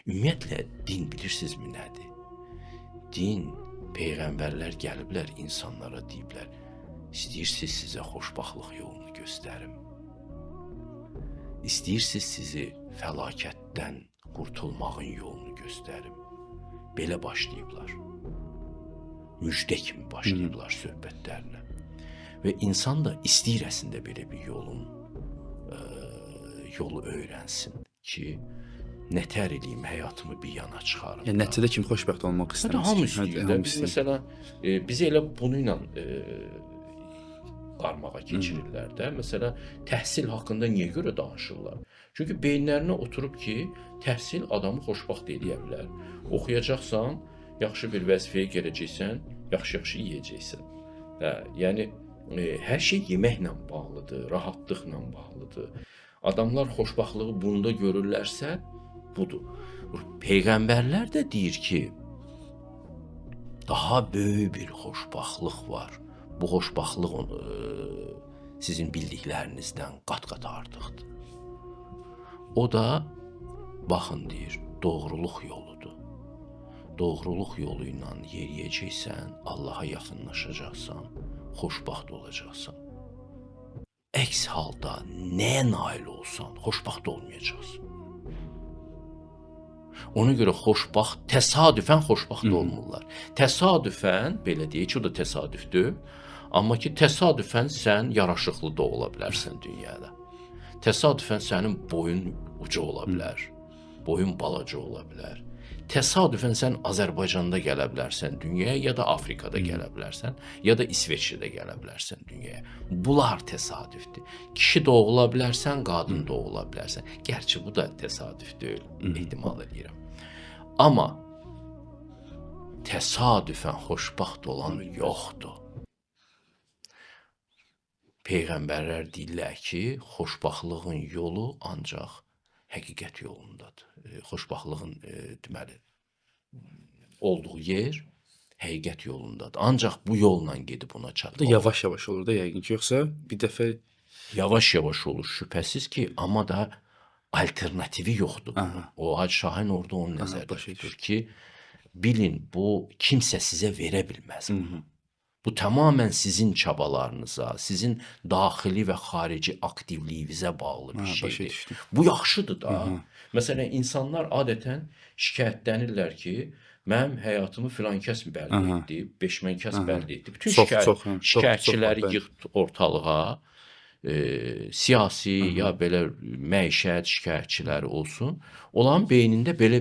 Ümumiyyətlə, din bilirsinizmi nədir? Din, peyğəmbərlər gəliblər insanlara deyiblər, istəyirsiniz sizə xoşbaxtlıq yolunu göstərim. İstəyirsiniz sizi fəlakətdən qurtulmağın yolunu göstərim. Belə başlayıblar. Müjdə kimi başlayıblar söhbətlərinə. Və insan da istəyir əslində belə bir yolu öyrənsin ki, nətər eləyim, həyatımı bir yana çıxarım. Yəni nəticədə kim xoşbəxt olmaq istəmir? Hamı istəyir də. Biz məsələn, biz elə bunu ilə qarmağa keçirirlər də. Məsələn, təhsil haqqında niyə görə danışırlar? Çünki beyinlərinə oturub ki, təhsil adamı xoşbəxt eləyə bilər. Oxuyacaqsan, yaxşı bir vəzifəyə gələcəksən, yaxşı-yaxşı yeyəcəksən. Yəni hər şey yeməklə bağlıdır, rahatlıqla bağlıdır. Adamlar xoşbəxtlığı bunda görürlərsə, budur. Peyğəmbərlər də deyir ki, daha böyük bir xoşbəxtlıq var. Bu xoşbəxtlıq sizin bildiklərinizdən qat-qat artıqdır. O da, baxın deyir, doğruluq yoludur. Doğruluq yolu ilə yeriyəcəksən, Allaha yaxınlaşacaqsan, xoşbəxt olacaqsan. Əks halda nəyə nail olsan, xoşbəxt olmayacaqsın. Ona görə təsadüfən xoşbəxt olmurlar. Təsadüfən, belə deyək ki, o da təsadüfdür, amma ki, təsadüfən sən yaraşıqlı da ola bilərsən dünyada. Təsadüfən sənin boyun uca ola bilər, boyun balaca ola bilər. Təsadüfən sən Azərbaycanda gələ bilərsən dünyaya, ya da Afrikada gələ bilərsən, ya da İsveçrədə gələ bilərsən dünyaya. Bunlar təsadüfdür. Kişi doğula bilərsən, qadın doğula bilərsən. Gerçi bu da təsadüf deyil, ehtimal edirəm. Amma təsadüfən xoşbəxt olan yoxdur. Peyğəmbərlər deyirlər ki, xoşbəxtlığın yolu ancaq həqiqət yolundadır. Xoşbəxtlığın deməli olduğu yer həqiqət yolundadır. Ancaq bu yolla gedib ona çatmaq. Yavaş-yavaş olur da yəqin ki, yoxsa bir dəfə yavaş-yavaş olur şübhəsiz ki, amma da alternativi yoxdur. O Hacı Şahin orada onu nəzərdə tutur ki, bilin bu kimsə sizə verə bilməz. Bu tamamən sizin çabalarınıza, sizin daxili və xarici aktivliyinizə bağlı bir şeydir. Bu yaxşıdır da. Məsələn, insanlar adətən şikayətlənirlər ki, mənim həyatımı filan kəs bəlli etdi, beşmən kəs bəlli etdi. Bütün şikayətçiləri yığdı ortalığa, siyasi ya belə məişət şikayətçiləri olsun. Onların beynində belə